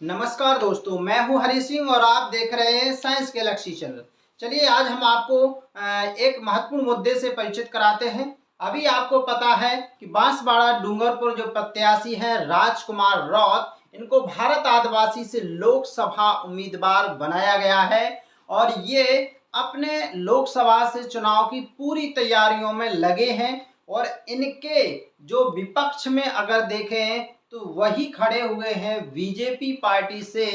नमस्कार दोस्तों, मैं हूं हरी सिंह और आप देख रहे हैं साइंस गैलेक्सी चैनल। चलिए आज हम आपको एक महत्वपूर्ण मुद्दे से परिचित कराते हैं। अभी आपको पता है कि बांसवाड़ा डूंगरपुर जो प्रत्याशी हैं राजकुमार रौत, इनको भारत आदिवासी से लोकसभा उम्मीदवार बनाया गया है और ये अपने लोकसभा से चुनाव की पूरी तैयारियों में लगे हैं। और इनके जो विपक्ष में अगर देखें तो वही खड़े हुए हैं बीजेपी पार्टी से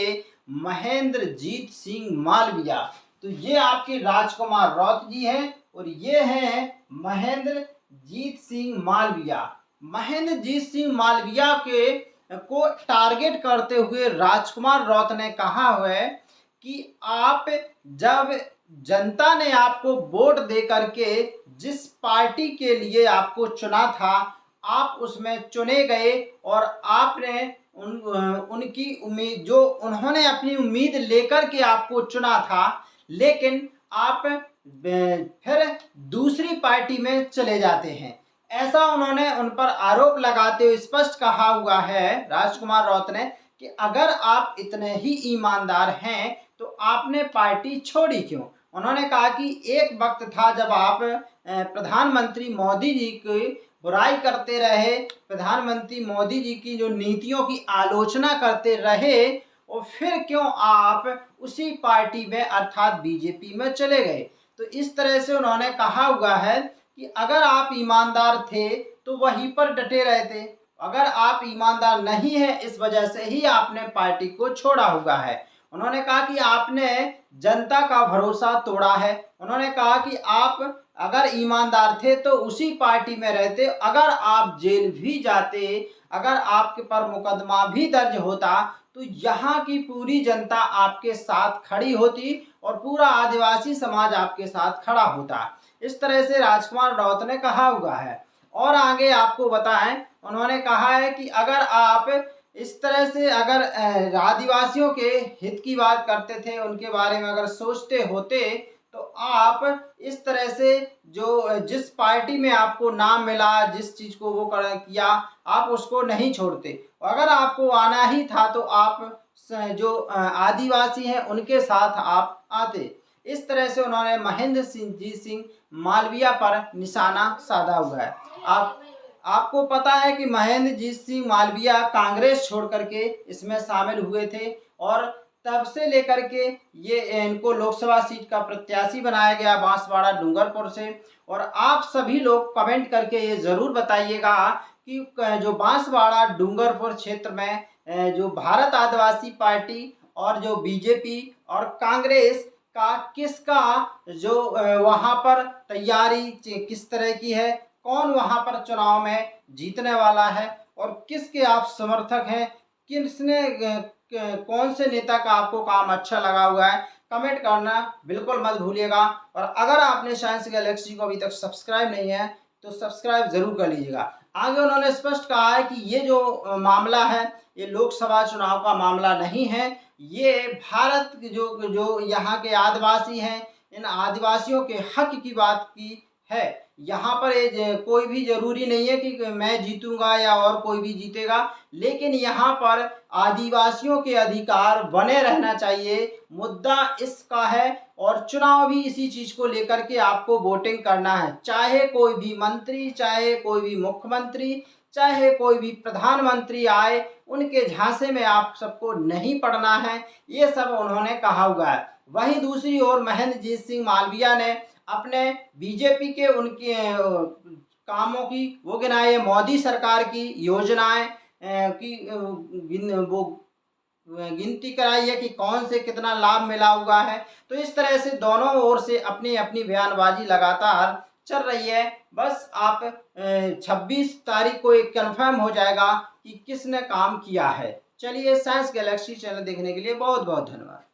महेंद्रजीत सिंह मालविया। तो ये आपके राजकुमार रौत जी हैं और ये हैं महेंद्रजीत सिंह मालविया। महेंद्रजीत सिंह मालविया के को टारगेट करते हुए राजकुमार रौत ने कहा है कि आप जब जनता ने आपको वोट दे करके जिस पार्टी के लिए आपको चुना था, आप उसमें चुने गए और आपने उनकी उम्मीद जो उन्होंने अपनी उम्मीद लेकर के आपको चुना था, लेकिन आप फिर दूसरी पार्टी में चले जाते हैं। ऐसा उन्होंने उन पर आरोप लगाते हुए स्पष्ट कहा हुआ है राजकुमार रौत ने कि अगर आप इतने ही ईमानदार हैं तो आपने पार्टी छोड़ी क्यों। उन्होंने कहा कि एक वक्त था जब आप प्रधानमंत्री मोदी जी की बुराई करते रहे, प्रधानमंत्री मोदी जी की जो नीतियों की आलोचना करते रहे, और फिर क्यों आप उसी पार्टी में अर्थात बीजेपी में चले गए। तो इस तरह से उन्होंने कहा हुआ है कि अगर आप ईमानदार थे तो वहीं पर डटे रहते, अगर आप ईमानदार नहीं है इस वजह से ही आपने पार्टी को छोड़ा हुआ है। उन्होंने कहा कि आपने जनता का भरोसा तोड़ा है। उन्होंने कहा कि आप अगर ईमानदार थे तो उसी पार्टी में रहते, अगर आप जेल भी जाते, अगर आपके पर मुकदमा भी दर्ज होता तो यहाँ की पूरी जनता आपके साथ खड़ी होती और पूरा आदिवासी समाज आपके साथ खड़ा होता। इस तरह से राजकुमार रौत ने कहा हुआ है। और आगे आपको बताएं, उन्होंने कहा है कि अगर आप इस तरह से अगर आदिवासियों के हित की बात करते थे, उनके बारे में अगर सोचते होते, तो आप इस तरह से जो जिस पार्टी में आपको नाम मिला, जिस चीज़ को वो कर किया, आप उसको नहीं छोड़ते। अगर आपको आना ही था तो आप जो आदिवासी हैं उनके साथ आप आते। इस तरह से उन्होंने महेंद्र सिंह जी सिंह मालविया पर निशाना साधा हुआ है। आपको पता है कि महेंद्र जीत सिंह मालविया कांग्रेस छोड़ करके इसमें शामिल हुए थे और तब से लेकर के ये इनको लोकसभा सीट का प्रत्याशी बनाया गया बांसवाड़ा डूंगरपुर से। और आप सभी लोग कमेंट करके ये ज़रूर बताइएगा कि जो बांसवाड़ा डूंगरपुर क्षेत्र में जो भारत आदिवासी पार्टी और जो बीजेपी और कांग्रेस का किसका जो वहाँ पर तैयारी किस तरह की है, कौन वहाँ पर चुनाव में जीतने वाला है और किसके आप समर्थक हैं, किसने कौन से नेता का आपको काम अच्छा लगा हुआ है, कमेंट करना बिल्कुल मत भूलिएगा। और अगर आपने साइंस गैलेक्सी को अभी तक सब्सक्राइब नहीं है तो सब्सक्राइब जरूर कर लीजिएगा। आगे उन्होंने स्पष्ट कहा है कि ये जो मामला है ये लोकसभा चुनाव का मामला नहीं है, ये भारत के जो यहाँ के आदिवासी हैं, इन आदिवासियों के हक की बात की है। यहाँ पर कोई भी जरूरी नहीं है कि मैं जीतूंगा या और कोई भी जीतेगा, लेकिन यहाँ पर आदिवासियों के अधिकार बने रहना चाहिए, मुद्दा इसका है। और चुनाव भी इसी चीज को लेकर के आपको वोटिंग करना है, चाहे कोई भी मंत्री, चाहे कोई भी मुख्यमंत्री, चाहे कोई भी प्रधानमंत्री आए, उनके झांसे में आप सबको नहीं पड़ना है, ये सब उन्होंने कहा हुआ है। वहीं दूसरी ओर महेंद्रजीत सिंह मालविया ने अपने बीजेपी के उनके कामों की वो गिनाए, मोदी सरकार की योजनाएं की वो गिनती कराई है कि कौन से कितना लाभ मिला हुआ है। तो इस तरह से दोनों ओर से अपनी अपनी बयानबाजी लगातार चल रही है। बस आप 26 तारीख को एक कंफर्म हो जाएगा कि किसने काम किया है। चलिए, साइंस गैलेक्सी चैनल देखने के लिए बहुत बहुत धन्यवाद।